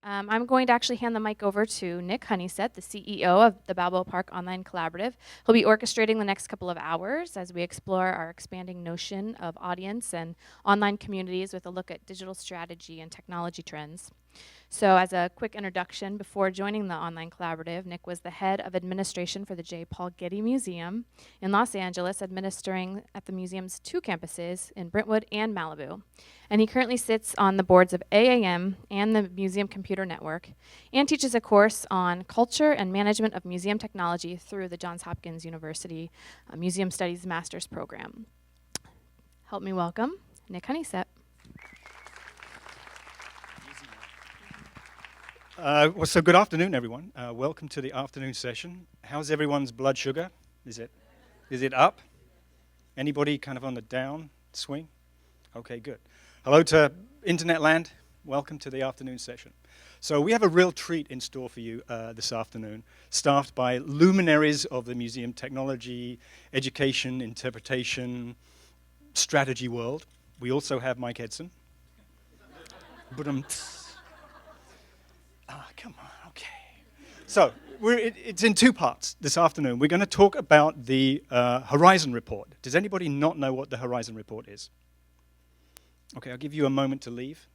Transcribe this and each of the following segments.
I'm going to actually hand the mic over to Nick Honeysett, the CEO of the Balboa Park Online Collaborative. He'll be orchestrating the next couple of hours as we explore our expanding notion of audience and online communities with a look at digital strategy and technology trends. So as a quick introduction, before joining the online collaborative, Nick was the head of administration for the J. Paul Getty Museum in Los Angeles, administering at the museum's 2 campuses in Brentwood and Malibu. And he currently sits on the boards of AAM and the Museum Computer Network, and teaches a course on culture and management of museum technology through the Johns Hopkins University Museum Studies Master's Program. Help me welcome Nick Honeysett. So good afternoon, everyone. Welcome to the afternoon session. How's everyone's blood sugar? Is it up? Anybody kind of on the down swing? Okay, good. Hello to Internet land. Welcome to the afternoon session. So we have a real treat in store for you this afternoon, staffed by luminaries of the museum technology, education, interpretation, strategy world. We also have Mike Edson. Come on, okay. So it's in 2 parts this afternoon. We're going to talk about the Horizon Report. Does anybody not know what the Horizon Report is? Okay, I'll give you a moment to leave.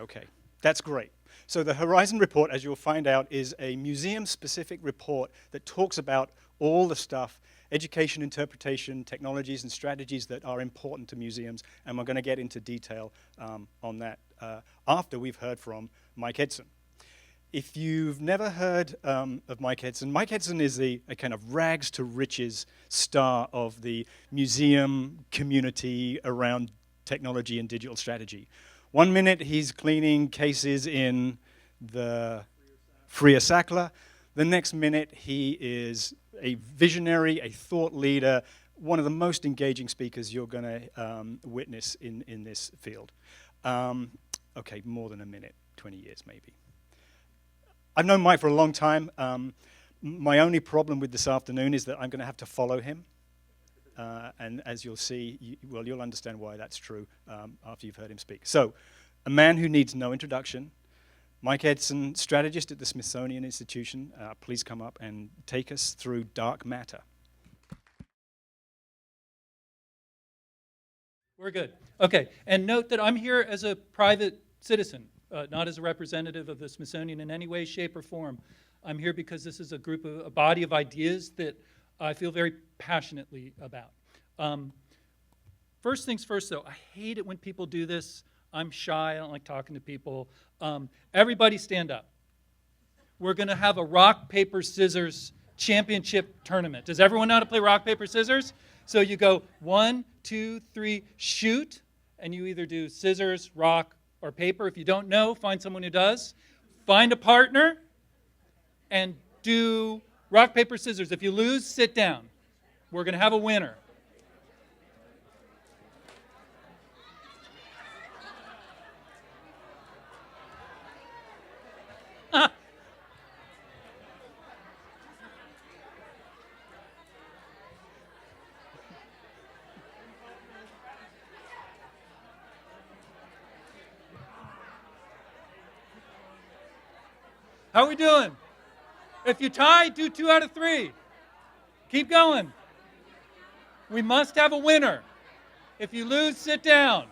Okay, that's great. So the Horizon Report, as you'll find out, is a museum-specific report that talks about all the stuff, education, interpretation, technologies, and strategies that are important to museums, and we're going to get into detail on that after we've heard from Mike Edson. If you've never heard of Mike Edson is a kind of rags to riches star of the museum community around technology and digital strategy. One minute he's cleaning cases in the Freer Sackler. The next minute he is a visionary, a thought leader, one of the most engaging speakers you're going to witness in this field. Okay, more than a minute, 20 years maybe. I've known Mike for a long time. My only problem with this afternoon is that I'm going to have to follow him. And as you'll see, you'll understand why that's true after you've heard him speak. So, a man who needs no introduction, Mike Edson, strategist at the Smithsonian Institution. Please come up and take us through dark matter. We're good. Okay, and note that I'm here as a private citizen, not as a representative of the Smithsonian in any way, shape, or form. I'm here because this is a body of ideas that I feel very passionately about. First things first, though, I hate it when people do this. I'm shy. I don't like talking to people. Everybody stand up. We're going to have a rock, paper, scissors championship tournament. Does everyone know how to play rock, paper, scissors? So you go 1, 2, 3, shoot, and you either do scissors, rock, or paper. If you don't know, find someone who does. Find a partner and do rock, paper, scissors. If you lose, sit down. We're going to have a winner. How are we doing? If you tie, do 2 out of 3. Keep going. We must have a winner. If you lose, sit down.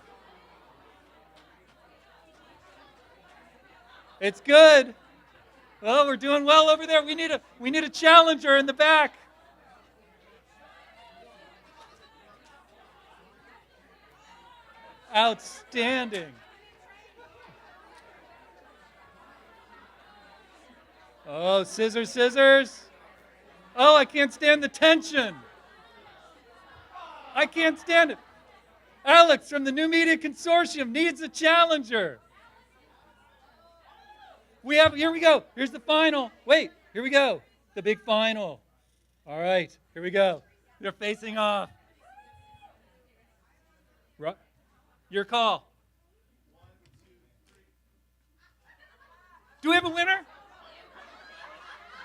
It's good. Oh, we're doing well over there. We need a challenger in the back. Outstanding. Oh, scissors, scissors. Oh, I can't stand the tension. I can't stand it. Alex from the New Media Consortium needs a challenger. Here we go. Here's the final. Wait, here we go. The big final. All right, here we go. They're facing off. Your call. Do we have a winner?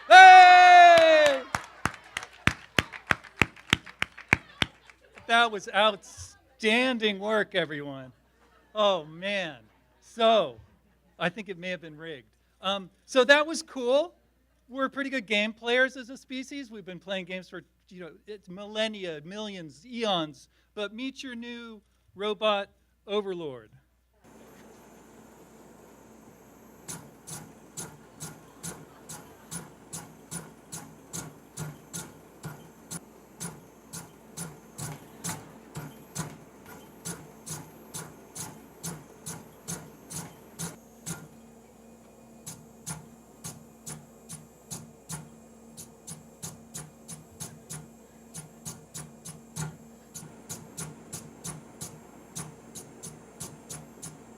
Hey! That was outstanding work, everyone. Oh, man. So, I think it may have been rigged. So that was cool. We're pretty good game players as a species. We've been playing games for it's millennia, millions, eons. But meet your new robot overlord.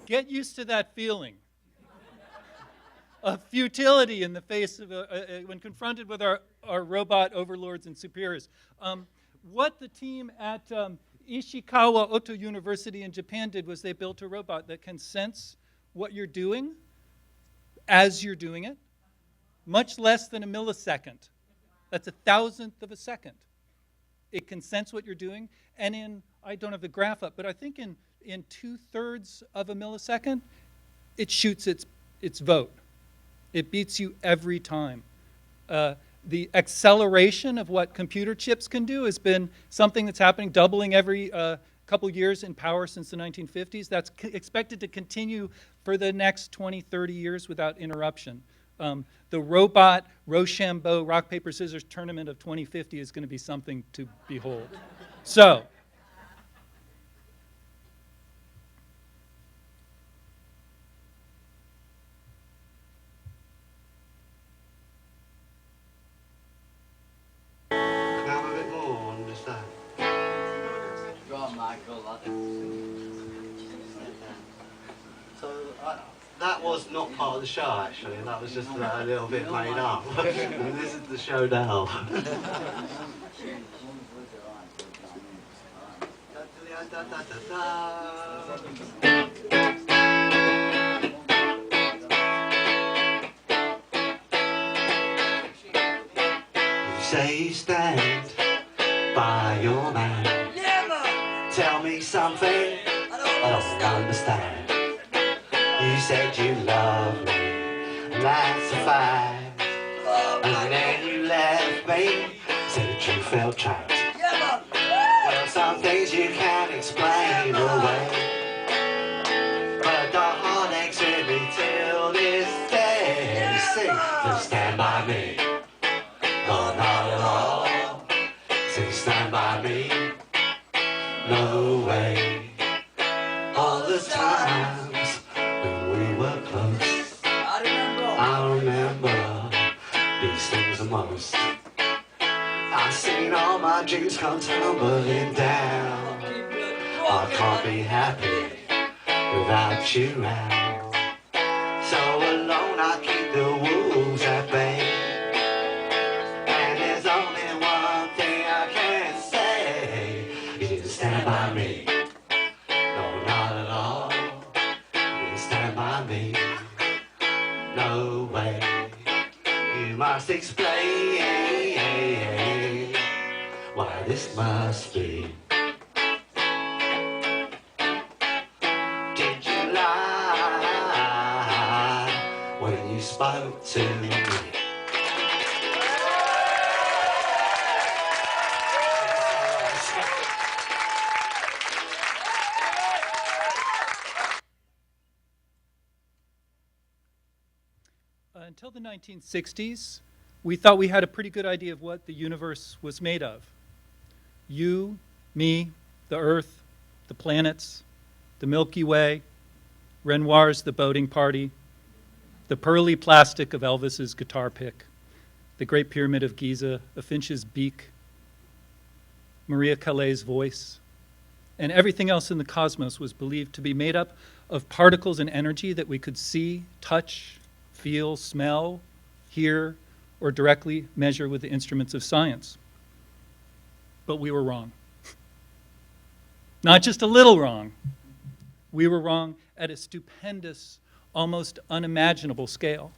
Get used to that feeling of futility in the face of when confronted with our robot overlords and superiors. What the team at Ishikawa Oto University in Japan did was they built a robot that can sense what you're doing as you're doing it, much less than a millisecond. That's 1,000th of a second. It can sense what you're doing, and I don't have the graph up, but I think in 2/3 of a millisecond, it shoots its vote. It beats you every time. The acceleration of what computer chips can do has been something that's happening, doubling every couple years in power since the 1950s. That's expected to continue for the next 20, 30 years without interruption. The robot Rochambeau rock, paper, scissors tournament of 2050 is going to be something to behold. So, Have a bit more on this side. Go on, Michael. So that was not part of the show actually, that was just a little bit made up. And this is the show now. You say you stand by your man. Tell me something I don't understand. You said you love me, and that's a fact. And then you left me, said that you felt trapped. Well, some things you can't explain away, but the heartache's with me till this day. Sing, just stand by me. No, not at all. Sing, stand by me. No way. All the times when we were close, I remember these things the most. I've seen all my dreams come tumbling down. I can't be happy without you around. So alone I keep the wolves at bay. And there's only one thing I can say. You didn't stand by me. No, not at all. You didn't stand by me. No way. You must explain why this must be. Did you lie when you spoke to me? Until the 1960s, we thought we had a pretty good idea of what the universe was made of. You, me, the Earth, the planets, the Milky Way, Renoir's The Boating Party, the pearly plastic of Elvis's guitar pick, the Great Pyramid of Giza, a finch's beak, Maria Calais' voice, and everything else in the cosmos was believed to be made up of particles and energy that we could see, touch, feel, smell, hear, or directly measure with the instruments of science. But we were wrong. Not just a little wrong. We were wrong at a stupendous, almost unimaginable scale.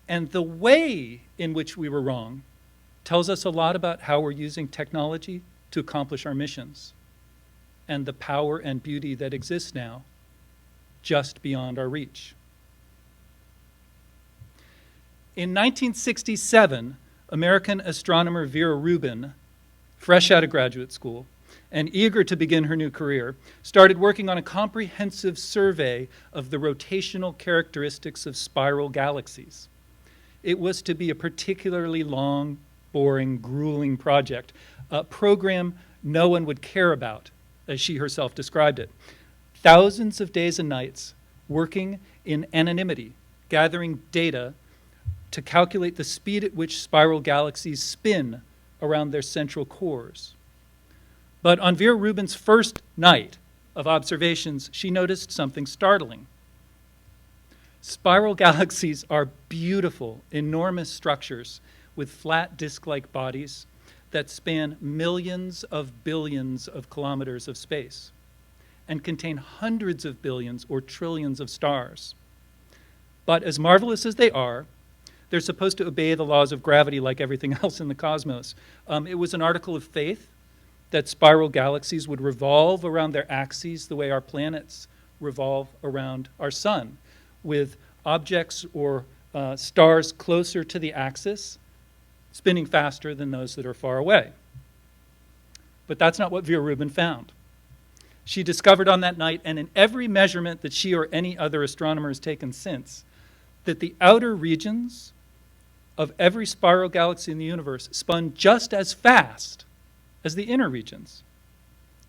And the way in which we were wrong tells us a lot about how we're using technology to accomplish our missions and the power and beauty that exists now just beyond our reach. In 1967, American astronomer Vera Rubin, fresh out of graduate school and eager to begin her new career, started working on a comprehensive survey of the rotational characteristics of spiral galaxies. It was to be a particularly long, boring, grueling project, a program no one would care about, as she herself described it. Thousands of days and nights working in anonymity, gathering data to calculate the speed at which spiral galaxies spin around their central cores. But on Vera Rubin's first night of observations, she noticed something startling. Spiral galaxies are beautiful, enormous structures with flat disk-like bodies that span millions of billions of kilometers of space and contain hundreds of billions or trillions of stars. But as marvelous as they are, they're supposed to obey the laws of gravity like everything else in the cosmos. It was an article of faith that spiral galaxies would revolve around their axes the way our planets revolve around our sun, with objects or stars closer to the axis spinning faster than those that are far away. But that's not what Vera Rubin found. She discovered on that night, and in every measurement that she or any other astronomer has taken since, that the outer regions of every spiral galaxy in the universe spun just as fast as the inner regions,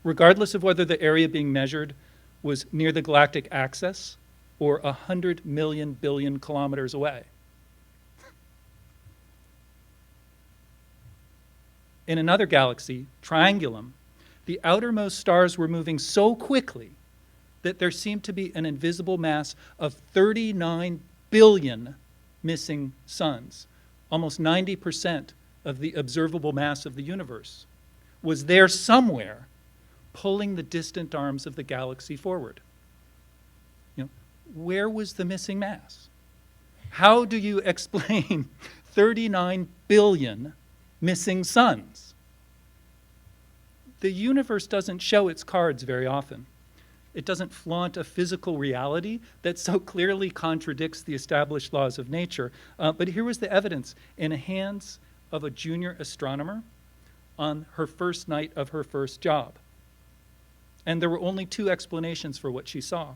regardless of whether the area being measured was near the galactic axis or 100 million billion kilometers away. In another galaxy, Triangulum, the outermost stars were moving so quickly that there seemed to be an invisible mass of 39 billion missing suns. Almost 90% of the observable mass of the universe was there somewhere, pulling the distant arms of the galaxy forward. Where was the missing mass? How do you explain 39 billion missing suns? The universe doesn't show its cards very often. It doesn't flaunt a physical reality that so clearly contradicts the established laws of nature. But here was the evidence in the hands of a junior astronomer on her first night of her first job. And there were only two explanations for what she saw.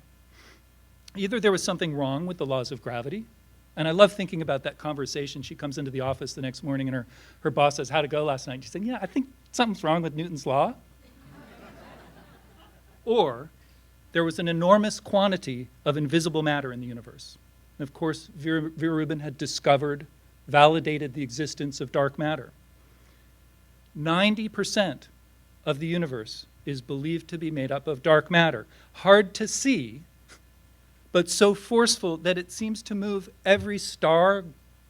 Either there was something wrong with the laws of gravity, and I love thinking about that conversation. She comes into the office the next morning and her boss says, "How'd it go last night?" She said, "Yeah, I think something's wrong with Newton's law." Or there was an enormous quantity of invisible matter in the universe. And of course, Vera Rubin had discovered, validated the existence of dark matter. 90% of the universe is believed to be made up of dark matter. Hard to see, but so forceful that it seems to move every star,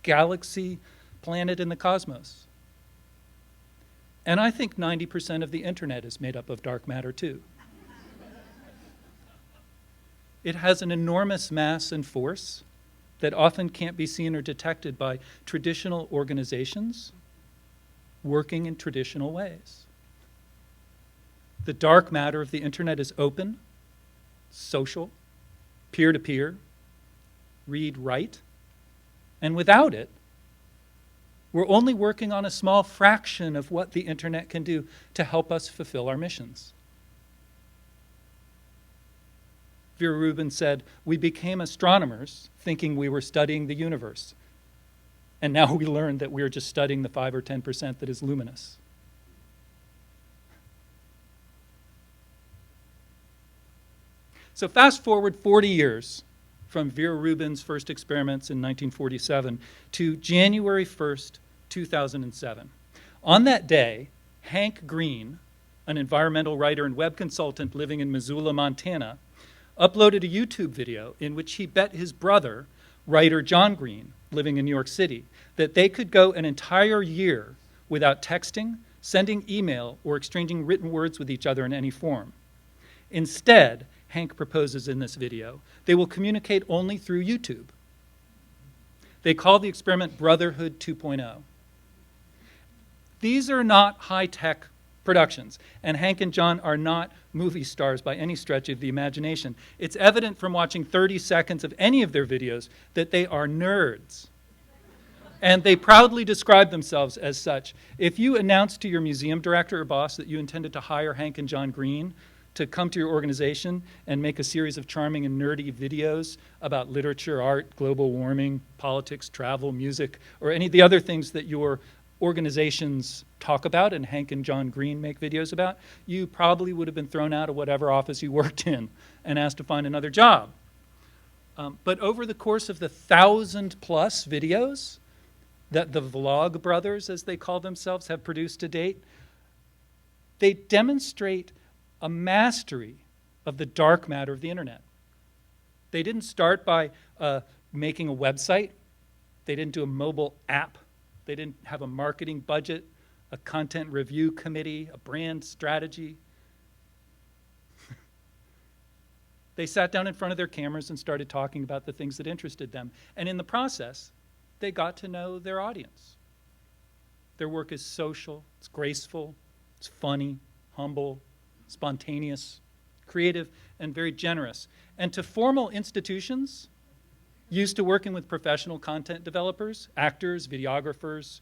galaxy, planet in the cosmos. And I think 90% of the internet is made up of dark matter too. It has an enormous mass and force that often can't be seen or detected by traditional organizations working in traditional ways. The dark matter of the internet is open, social, peer-to-peer, read, write, and without it, we're only working on a small fraction of what the internet can do to help us fulfill our missions. Vera Rubin said, "We became astronomers thinking we were studying the universe, and now we learned that we are just studying the 5 or 10% that is luminous." So fast forward 40 years from Vera Rubin's first experiments in 1947 to January 1st, 2007. On that day, Hank Green, an environmental writer and web consultant living in Missoula, Montana, uploaded a YouTube video in which he bet his brother, writer John Green, living in New York City, that they could go an entire year without texting, sending email, or exchanging written words with each other in any form. Instead, Hank proposes in this video, they will communicate only through YouTube. They call the experiment Brotherhood 2.0. These are not high-tech productions, and Hank and John are not movie stars by any stretch of the imagination. It's evident from watching 30 seconds of any of their videos that they are nerds. And they proudly describe themselves as such. If you announced to your museum director or boss that you intended to hire Hank and John Green to come to your organization and make a series of charming and nerdy videos about literature, art, global warming, politics, travel, music, or any of the other things that your organizations talk about and Hank and John Green make videos about, you probably would have been thrown out of whatever office you worked in and asked to find another job. But over the course of the 1,000+ videos that the Vlog Brothers, as they call themselves, have produced to date, they demonstrate a mastery of the dark matter of the internet. They didn't start by making a website. They didn't do a mobile app. They didn't have a marketing budget, a content review committee, a brand strategy. They sat down in front of their cameras and started talking about the things that interested them. And in the process, they got to know their audience. Their work is social, it's graceful, it's funny, humble, spontaneous, creative, and very generous. And to formal institutions used to working with professional content developers, actors, videographers,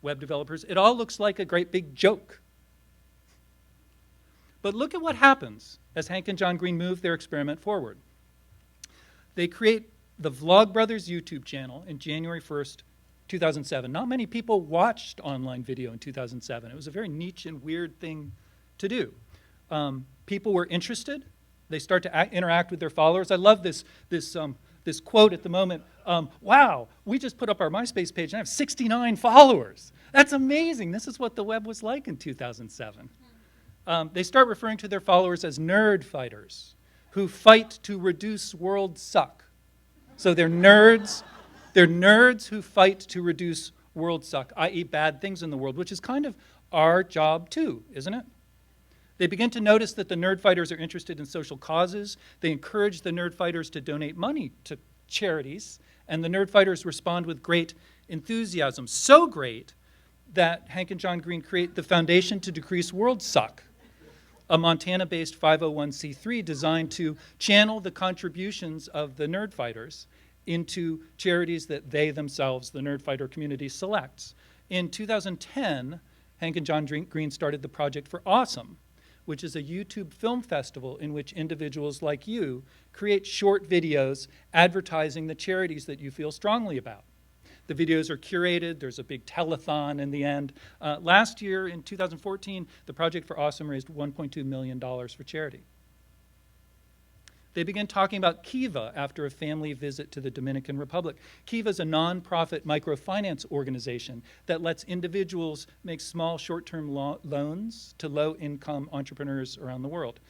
web developers, it all looks like a great big joke. But look at what happens as Hank and John Green move their experiment forward. They create the Vlog Brothers YouTube channel in January 1st, 2007. Not many people watched online video in 2007. It was a very niche and weird thing to do. People were interested. They start to interact with their followers. I love this quote at the moment. Wow, we just put up our MySpace page and I have 69 followers. That's amazing. This is what the web was like in 2007. They start referring to their followers as nerd fighters who fight to reduce world suck. So they're nerds who fight to reduce world suck, i.e. bad things in the world, which is kind of our job too, isn't it? They begin to notice that the nerd fighters are interested in social causes. They encourage the nerd fighters to donate money to charities, and the nerd fighters respond with great enthusiasm. So great that Hank and John Green create the Foundation to Decrease World Suck, a Montana-based 501c3 designed to channel the contributions of the nerd fighters into charities that they themselves, the nerd fighter community, selects. In 2010, Hank and John Green started the Project for Awesome, which is a YouTube film festival in which individuals like you create short videos advertising the charities that you feel strongly about. The videos are curated. There's a big telethon in the end. Last year, in 2014, the Project for Awesome raised $1.2 million for charity. They began talking about Kiva after a family visit to the Dominican Republic. Kiva is a nonprofit microfinance organization that lets individuals make small short-term loans to low-income entrepreneurs around the world.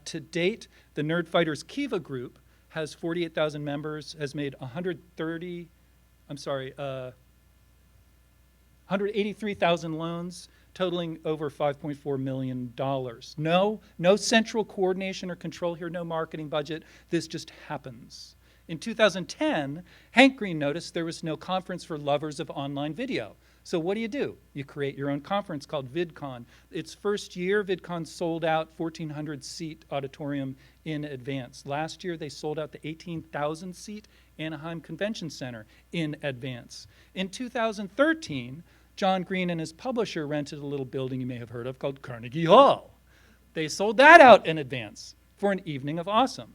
To date, the Nerd Fighters Kiva group has 48,000 members, has made 183,000 loans, totaling over $5.4 million. No central coordination or control here, no marketing budget. This just happens. In 2010, Hank Green noticed there was no conference for lovers of online video. So what do? You create your own conference called VidCon. Its first year, VidCon sold out 1,400-seat auditorium in advance. Last year, they sold out the 18,000-seat Anaheim Convention Center in advance. In 2013, John Green and his publisher rented a little building you may have heard of called Carnegie Hall. They sold that out in advance for an evening of awesome.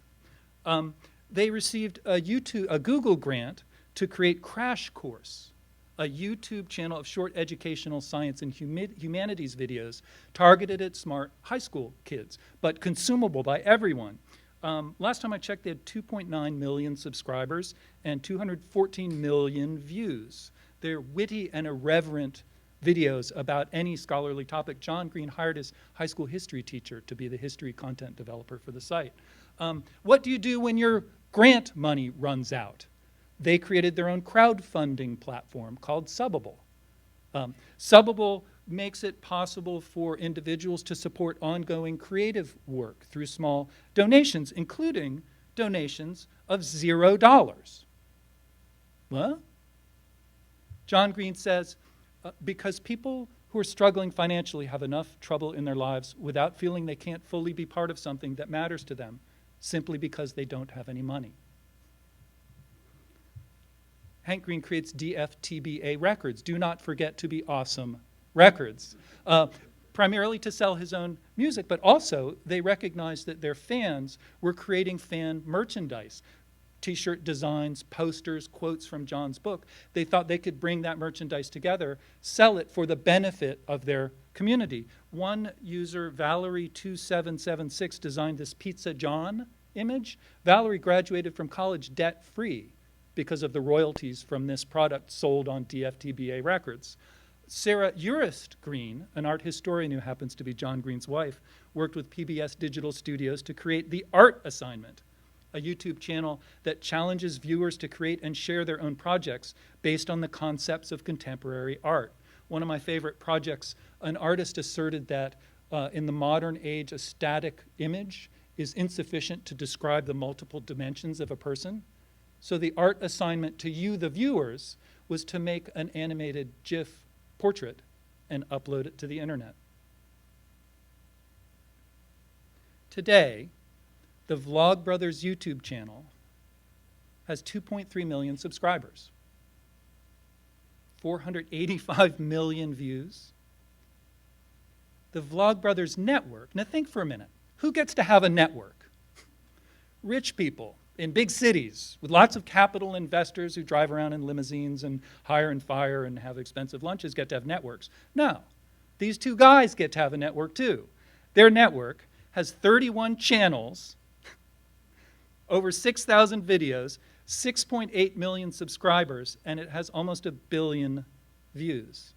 They received a Google grant to create Crash Course, a YouTube channel of short educational science and humanities videos targeted at smart high school kids, but consumable by everyone. Last time I checked, they had 2.9 million subscribers and 214 million views. They're witty and irreverent videos about any scholarly topic. John Green hired his high school history teacher to be the history content developer for the site. What do you do when your grant money runs out? They created their own crowdfunding platform called Subbable. Subbable makes it possible for individuals to support ongoing creative work through small donations, including donations of $0. What? John Green says, because people who are struggling financially have enough trouble in their lives without feeling they can't fully be part of something that matters to them simply because they don't have any money. Hank Green creates DFTBA Records, Do Not Forget to Be Awesome Records, primarily to sell his own music, but also they recognized that their fans were creating fan merchandise. T-shirt designs, posters, quotes from John's book. They thought they could bring that merchandise together, sell it for the benefit of their community. One user, Valerie2776, designed this Pizza John image. Valerie graduated from college debt-free because of the royalties from this product sold on DFTBA Records. Sarah Urist Green, an art historian who happens to be John Green's wife, worked with PBS Digital Studios to create The Art Assignment, a YouTube channel that challenges viewers to create and share their own projects based on the concepts of contemporary art. One of my favorite projects, an artist asserted that in the modern age, a static image is insufficient to describe the multiple dimensions of a person. So the art assignment to you, the viewers, was to make an animated GIF portrait and upload it to the internet. Today, the Vlogbrothers YouTube channel has 2.3 million subscribers, 485 million views. The Vlogbrothers network, now think for a minute, who gets to have a network? Rich people in big cities with lots of capital investors who drive around in limousines and hire and fire and have expensive lunches get to have networks. No, these two guys get to have a network too. Their network has 31 channels, over 6,000 videos, 6.8 million subscribers, and it has almost 1 billion views.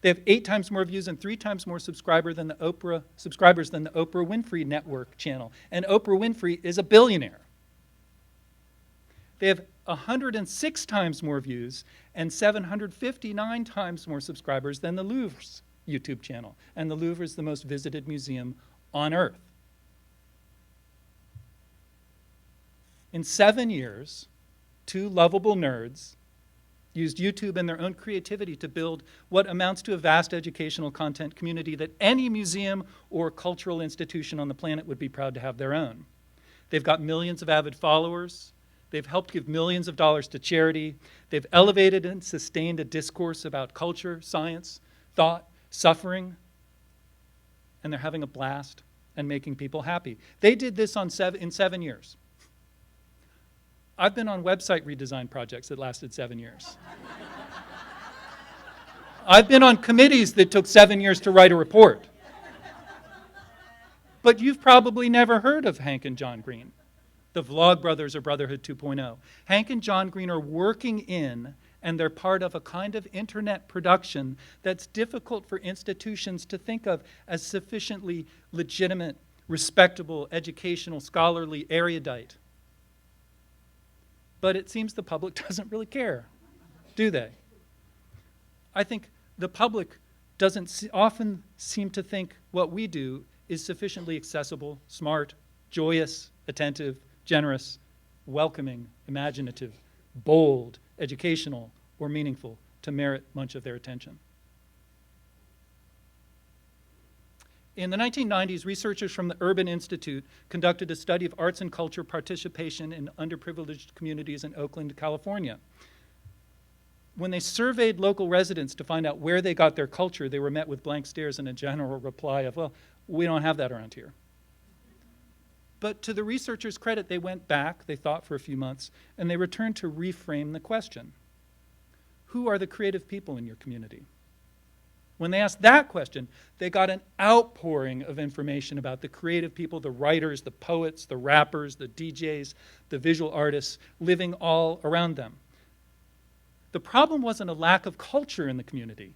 They have 8 times more views and 3 times more subscribers than the Oprah Winfrey Network channel. And Oprah Winfrey is a billionaire. They have 106 times more views and 759 times more subscribers than the Louvre's YouTube channel. And the Louvre is the most visited museum on Earth. In 7 years, 2 lovable nerds used YouTube and their own creativity to build what amounts to a vast educational content community that any museum or cultural institution on the planet would be proud to have their own. They've got millions of avid followers. They've helped give millions of dollars to charity. They've elevated and sustained a discourse about culture, science, thought, suffering, and they're having a blast and making people happy. They did this in 7 years. I've been on website redesign projects that lasted 7 years. I've been on committees that took 7 years to write a report. But you've probably never heard of Hank and John Green, the Vlogbrothers or Brotherhood 2.0. Hank and John Green are working in, and they're part of a kind of internet production that's difficult for institutions to think of as sufficiently legitimate, respectable, educational, scholarly, erudite. But it seems the public doesn't really care, do they? I think the public doesn't often seem to think what we do is sufficiently accessible, smart, joyous, attentive, generous, welcoming, imaginative, bold, educational, or meaningful to merit much of their attention. In the 1990s, researchers from the Urban Institute conducted a study of arts and culture participation in underprivileged communities in Oakland, California. When they surveyed local residents to find out where they got their culture, they were met with blank stares and a general reply of, well, we don't have that around here. But to the researchers' credit, they went back, they thought for a few months, and they returned to reframe the question. Who are the creative people in your community? When they asked that question, they got an outpouring of information about the creative people, the writers, the poets, the rappers, the DJs, the visual artists living all around them. The problem wasn't a lack of culture in the community.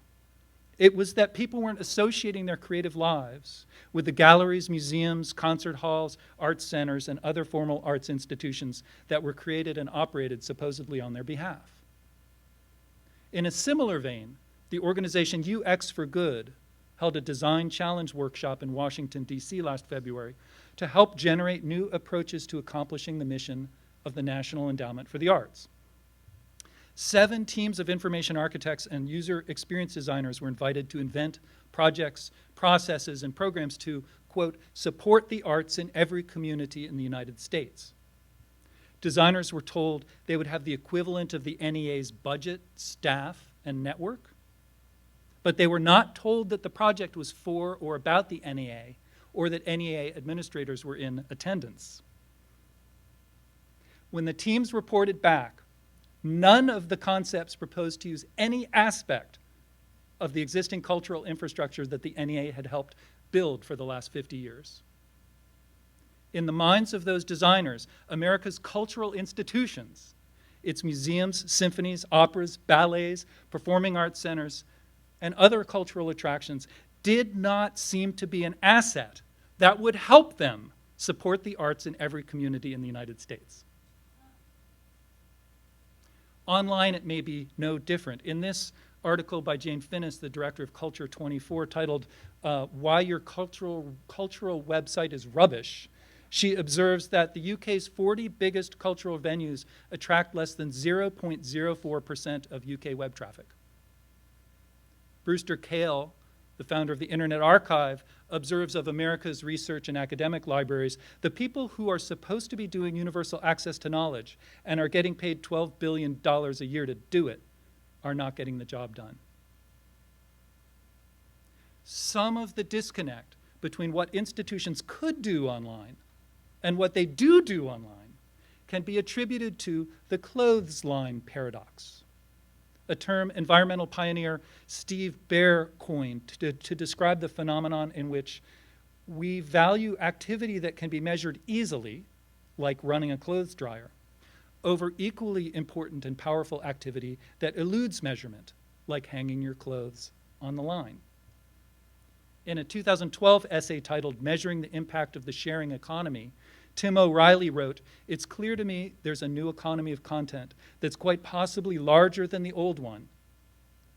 It was that people weren't associating their creative lives with the galleries, museums, concert halls, arts centers, and other formal arts institutions that were created and operated supposedly on their behalf. In a similar vein, the organization UX for Good held a design challenge workshop in Washington, D.C. last February to help generate new approaches to accomplishing the mission of the National Endowment for the Arts. 7 teams of information architects and user experience designers were invited to invent projects, processes, and programs to, quote, support the arts in every community in the United States. Designers were told they would have the equivalent of the NEA's budget, staff, and network, but they were not told that the project was for or about the NEA, or that NEA administrators were in attendance. When the teams reported back, none of the concepts proposed to use any aspect of the existing cultural infrastructure that the NEA had helped build for the last 50 years. In the minds of those designers, America's cultural institutions, its museums, symphonies, operas, ballets, performing arts centers, and other cultural attractions did not seem to be an asset that would help them support the arts in every community in the United States. Online, it may be no different. In this article by Jane Finnis, the director of Culture 24, titled Why Your Cultural Website is Rubbish, she observes that the UK's 40 biggest cultural venues attract less than 0.04% of UK web traffic. Brewster Kahle, the founder of the Internet Archive, observes of America's research and academic libraries, the people who are supposed to be doing universal access to knowledge and are getting paid $12 billion a year to do it are not getting the job done. Some of the disconnect between what institutions could do online and what they do online can be attributed to the clothesline paradox, a term environmental pioneer Steve Baer coined to describe the phenomenon in which we value activity that can be measured easily, like running a clothes dryer, over equally important and powerful activity that eludes measurement, like hanging your clothes on the line. In a 2012 essay titled Measuring the Impact of the Sharing Economy, Tim O'Reilly wrote, "It's clear to me there's a new economy of content that's quite possibly larger than the old one,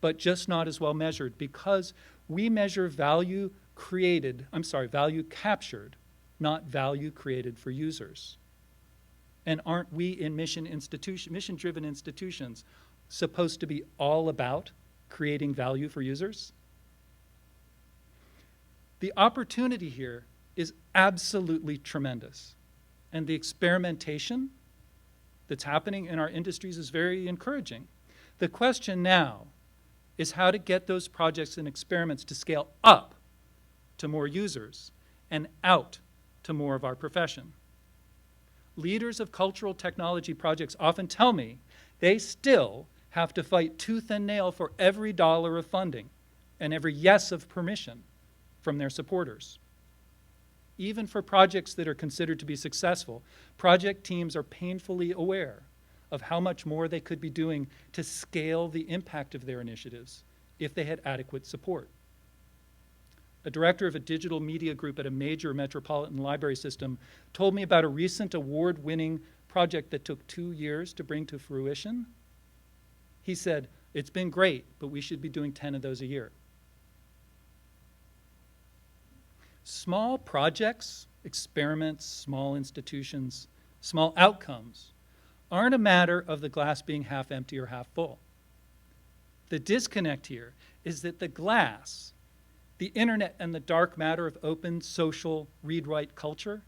but just not as well measured because we measure value captured, not value created for users. And aren't we in mission-driven institutions supposed to be all about creating value for users?" The opportunity here is absolutely tremendous. And the experimentation that's happening in our industries is very encouraging. The question now is how to get those projects and experiments to scale up to more users and out to more of our profession. Leaders of cultural technology projects often tell me they still have to fight tooth and nail for every dollar of funding and every yes of permission from their supporters. Even for projects that are considered to be successful, project teams are painfully aware of how much more they could be doing to scale the impact of their initiatives if they had adequate support. A director of a digital media group at a major metropolitan library system told me about a recent award-winning project that took 2 years to bring to fruition. He said, "It's been great, but we should be doing 10 of those a year." Small projects, experiments, small institutions, small outcomes aren't a matter of the glass being half empty or half full. The disconnect here is that the glass, the internet and the dark matter of open, social, read-write culture,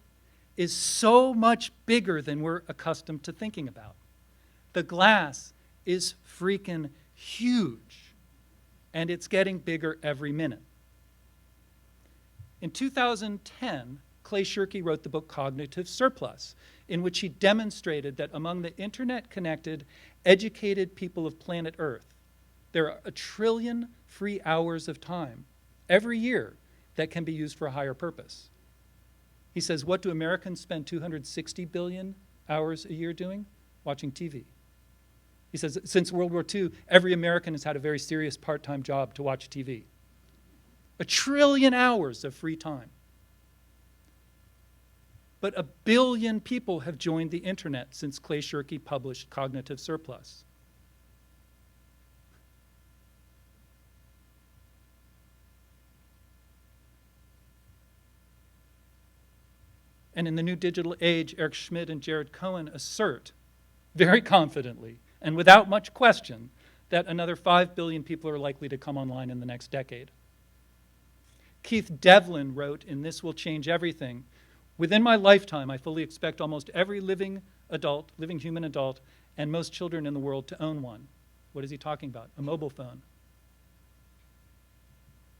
is so much bigger than we're accustomed to thinking about. The glass is freaking huge, and it's getting bigger every minute. In 2010, Clay Shirky wrote the book Cognitive Surplus, in which he demonstrated that among the internet-connected, educated people of planet Earth, there are 1 trillion free hours of time every year that can be used for a higher purpose. He says, what do Americans spend 260 billion hours a year doing? Watching TV. He says, since World War II, every American has had a very serious part-time job to watch TV. 1 trillion hours of free time. But 1 billion people have joined the internet since Clay Shirky published Cognitive Surplus. And in the new digital age, Eric Schmidt and Jared Cohen assert very confidently and without much question that another 5 billion people are likely to come online in the next decade. Keith Devlin wrote in This Will Change Everything, Within my lifetime, I fully expect almost every living human adult, and most children in the world to own one. What is he talking about? A mobile phone.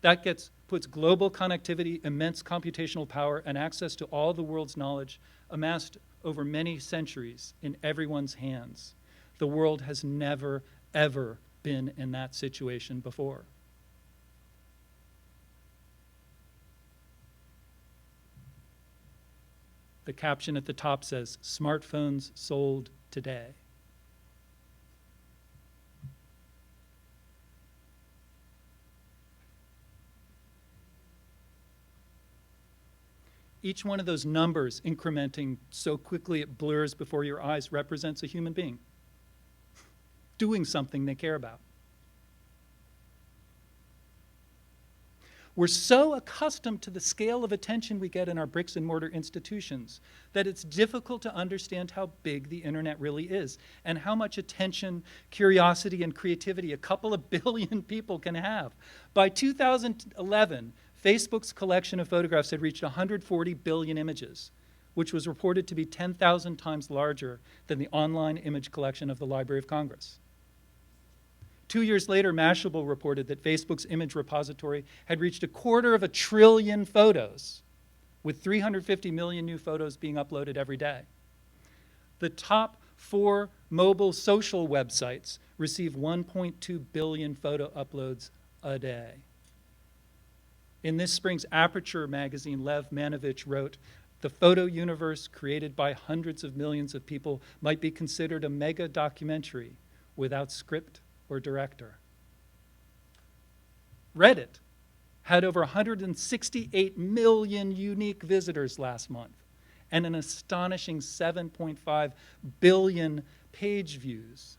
That puts global connectivity, immense computational power, and access to all the world's knowledge amassed over many centuries in everyone's hands. The world has never, ever been in that situation before. The caption at the top says, "Smartphones sold today." Each one of those numbers incrementing so quickly it blurs before your eyes represents a human being doing something they care about. We're so accustomed to the scale of attention we get in our bricks and mortar institutions that it's difficult to understand how big the internet really is and how much attention, curiosity, and creativity a couple of billion people can have. By 2011, Facebook's collection of photographs had reached 140 billion images, which was reported to be 10,000 times larger than the online image collection of the Library of Congress. 2 years later, Mashable reported that Facebook's image repository had reached 250 billion photos, with 350 million new photos being uploaded every day. The top 4 mobile social websites receive 1.2 billion photo uploads a day. In this spring's Aperture magazine, Lev Manovich wrote, "The photo universe created by hundreds of millions of people might be considered a mega documentary without script or director." Reddit had over 168 million unique visitors last month and an astonishing 7.5 billion page views.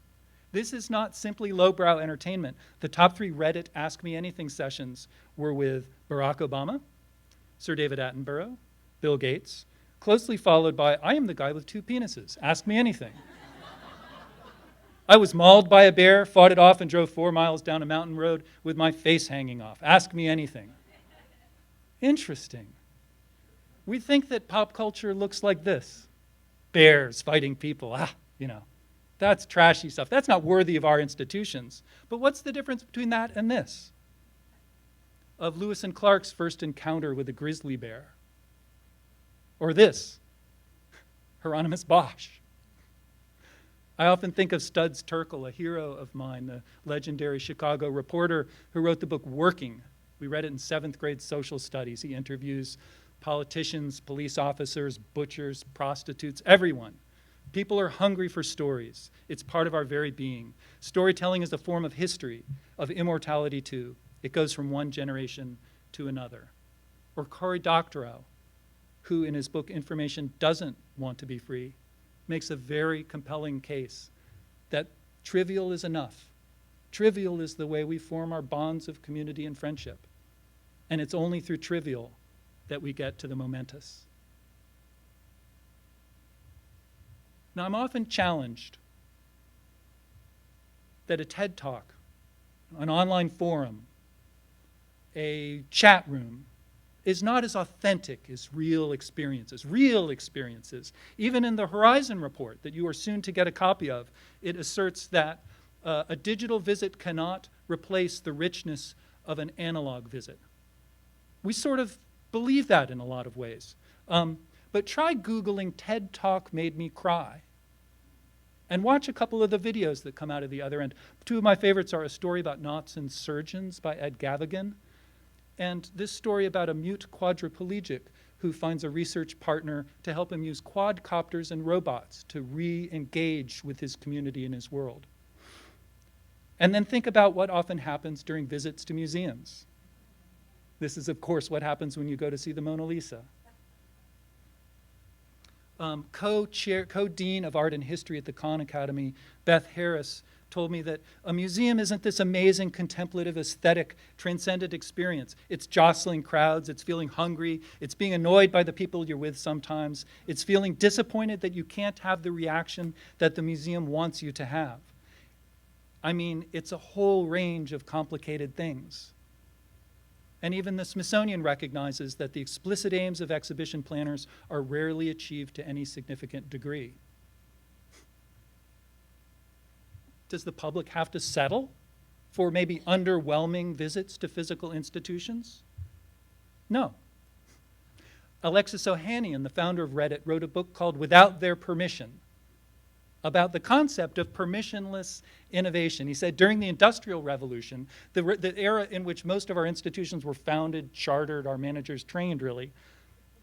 This is not simply lowbrow entertainment. The top 3 Reddit Ask Me Anything sessions were with Barack Obama, Sir David Attenborough, Bill Gates, closely followed by, "I am the guy with 2 penises. Ask me anything." "I was mauled by a bear, fought it off, and drove 4 miles down a mountain road with my face hanging off. Ask me anything." Interesting. We think that pop culture looks like this. Bears fighting people. That's trashy stuff. That's not worthy of our institutions. But what's the difference between that and this? Of Lewis and Clark's first encounter with a grizzly bear. Or this, Hieronymus Bosch. I often think of Studs Terkel, a hero of mine, the legendary Chicago reporter who wrote the book Working. We read it in 7th grade social studies. He interviews politicians, police officers, butchers, prostitutes, everyone. People are hungry for stories. It's part of our very being. Storytelling is a form of history, of immortality too. It goes from one generation to another. Or Cory Doctorow, who in his book Information Doesn't Want to Be Free, makes a very compelling case that trivial is enough. Trivial is the way we form our bonds of community and friendship. And it's only through trivial that we get to the momentous. Now, I'm often challenged that a TED Talk, an online forum, a chat room, is not as authentic as real experiences. Real experiences. Even in the Horizon report that you are soon to get a copy of, it asserts that a digital visit cannot replace the richness of an analog visit. We sort of believe that in a lot of ways. But try Googling TED Talk made me cry. And watch a couple of the videos that come out of the other end. 2 of my favorites are a story about knots and surgeons by Ed Gavigan, and this story about a mute quadriplegic who finds a research partner to help him use quadcopters and robots to re-engage with his community and his world. And then think about what often happens during visits to museums. This is, of course, what happens when you go to see the Mona Lisa. Co-dean of art and history at the Khan Academy, Beth Harris, told me that a museum isn't this amazing contemplative, aesthetic, transcendent experience. It's jostling crowds, it's feeling hungry, it's being annoyed by the people you're with sometimes, it's feeling disappointed that you can't have the reaction that the museum wants you to have. I mean, it's a whole range of complicated things. And even the Smithsonian recognizes that the explicit aims of exhibition planners are rarely achieved to any significant degree. Does the public have to settle for maybe underwhelming visits to physical institutions? No. Alexis Ohanian, the founder of Reddit, wrote a book called Without Their Permission about the concept of permissionless innovation. He said during the Industrial Revolution, the era in which most of our institutions were founded, chartered, our managers trained really,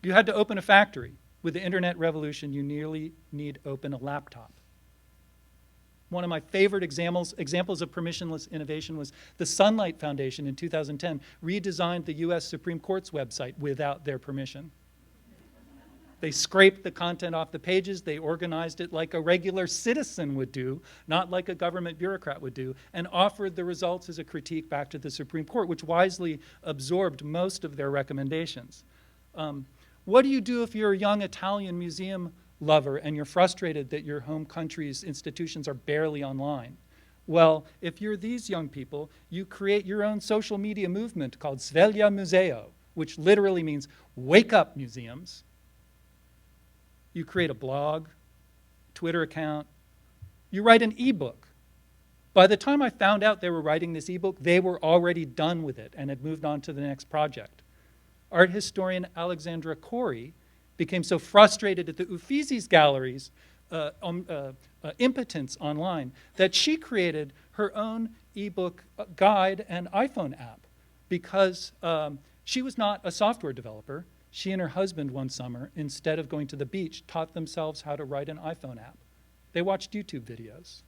you had to open a factory. With the internet revolution, you nearly need open a laptop. One of my favorite examples of permissionless innovation was the Sunlight Foundation in 2010 redesigned the US Supreme Court's website without their permission. They scraped the content off the pages, they organized it like a regular citizen would do, not like a government bureaucrat would do, and offered the results as a critique back to the Supreme Court, which wisely absorbed most of their recommendations. What do you do if you're a young Italian museum lover and you're frustrated that your home country's institutions are barely online? Well, if you're these young people, you create your own social media movement called Sveglia Museo, which literally means wake up museums. You create a blog, Twitter account, you write an ebook. By the time I found out they were writing this ebook, they were already done with it and had moved on to the next project. Art historian Alexandra Corey became so frustrated at the Uffizi's gallery's impotence online that she created her own ebook guide and iPhone app because she was not a software developer. She and her husband one summer, instead of going to the beach, taught themselves how to write an iPhone app. They watched YouTube videos.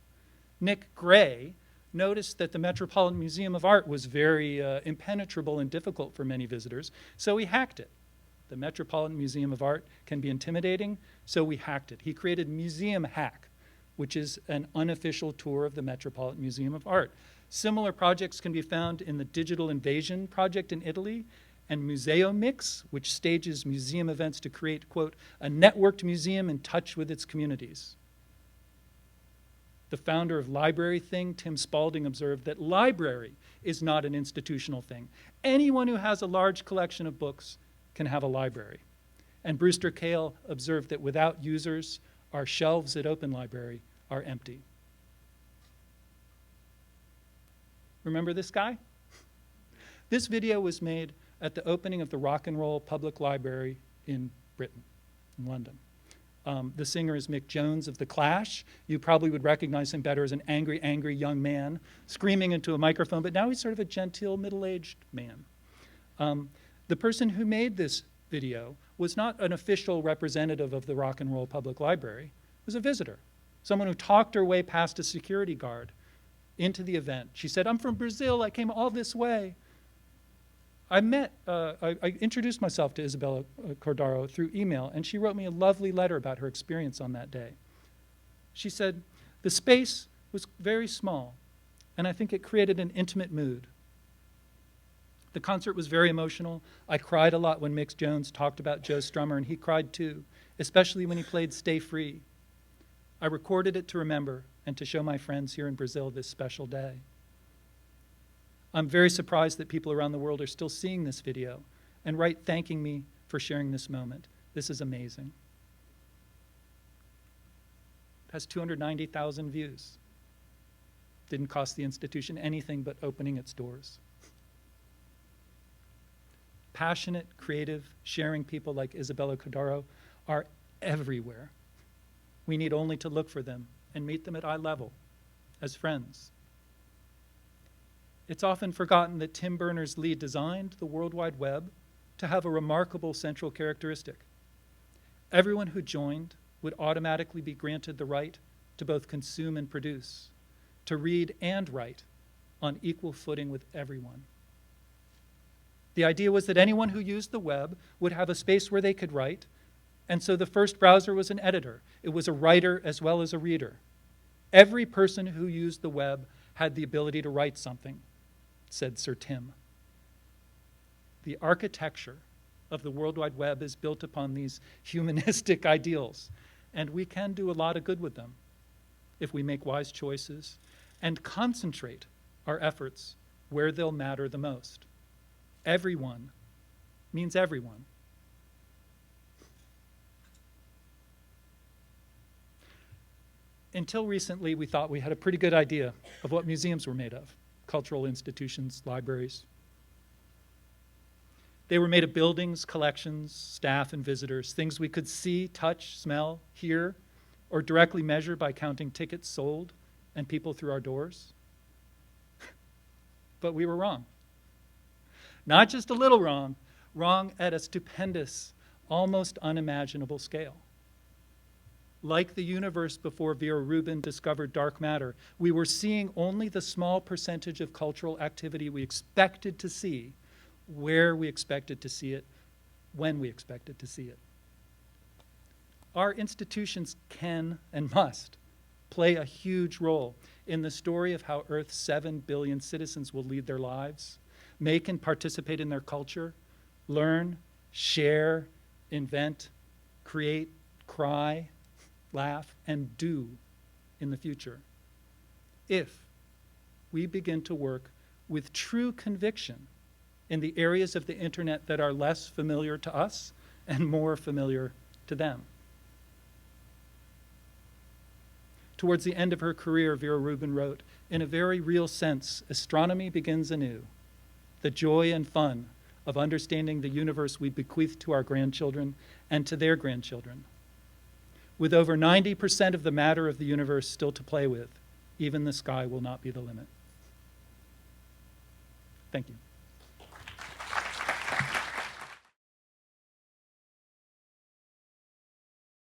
Nick Gray noticed that the Metropolitan Museum of Art was very impenetrable and difficult for many visitors, so he hacked it. The Metropolitan Museum of Art can be intimidating, so we hacked it. He created Museum Hack, which is an unofficial tour of the Metropolitan Museum of Art. Similar projects can be found in the Digital Invasion project in Italy, and Museo Mix, which stages museum events to create, quote, a networked museum in touch with its communities. The founder of Library Thing, Tim Spalding, observed that library is not an institutional thing. Anyone who has a large collection of books can have a library. And Brewster Kahle observed that without users, our shelves at Open Library are empty. Remember this guy? This video was made at the opening of the Rock and Roll Public Library in Britain, in London. The singer is Mick Jones of The Clash. You probably would recognize him better as an angry, angry young man screaming into a microphone, but now he's sort of a genteel, middle-aged man. The person who made this video was not an official representative of the Rock and Roll Public Library. It was a visitor, someone who talked her way past a security guard into the event. She said, I'm from Brazil, I came all this way. I introduced myself to Isabella Cordaro through email, and she wrote me a lovely letter about her experience on that day. She said, the space was very small, and I think it created an intimate mood. The concert was very emotional. I cried a lot when Mick Jones talked about Joe Strummer, and he cried too, especially when he played Stay Free. I recorded it to remember and to show my friends here in Brazil this special day. I'm very surprised that people around the world are still seeing this video and write thanking me for sharing this moment. This is amazing. It has 290,000 views. Didn't cost the institution anything but opening its doors. Passionate, creative, sharing people like Isabella Cordaro are everywhere. We need only to look for them and meet them at eye level as friends. It's often forgotten that Tim Berners-Lee designed the World Wide Web to have a remarkable central characteristic. Everyone who joined would automatically be granted the right to both consume and produce, to read and write on equal footing with everyone. The idea was that anyone who used the web would have a space where they could write, and so the first browser was an editor. It was a writer as well as a reader. Every person who used the web had the ability to write something, said Sir Tim. The architecture of the World Wide Web is built upon these humanistic ideals, and we can do a lot of good with them if we make wise choices and concentrate our efforts where they'll matter the most. Everyone means everyone. Until recently, we thought we had a pretty good idea of what museums were made of, cultural institutions, libraries. They were made of buildings, collections, staff, and visitors, things we could see, touch, smell, hear, or directly measure by counting tickets sold and people through our doors. But we were wrong. Not just a little wrong, wrong at a stupendous, almost unimaginable scale. Like the universe before Vera Rubin discovered dark matter, we were seeing only the small percentage of cultural activity we expected to see, where we expected to see it, when we expected to see it. Our institutions can and must play a huge role in the story of how Earth's 7 billion citizens will lead their lives, make and participate in their culture, learn, share, invent, create, cry, laugh, and do in the future. If we begin to work with true conviction in the areas of the internet that are less familiar to us and more familiar to them. Towards the end of her career, Vera Rubin wrote, "In a very real sense, astronomy begins anew. The joy and fun of understanding the universe we bequeath to our grandchildren and to their grandchildren. With over 90% of the matter of the universe still to play with, even the sky will not be the limit." Thank you.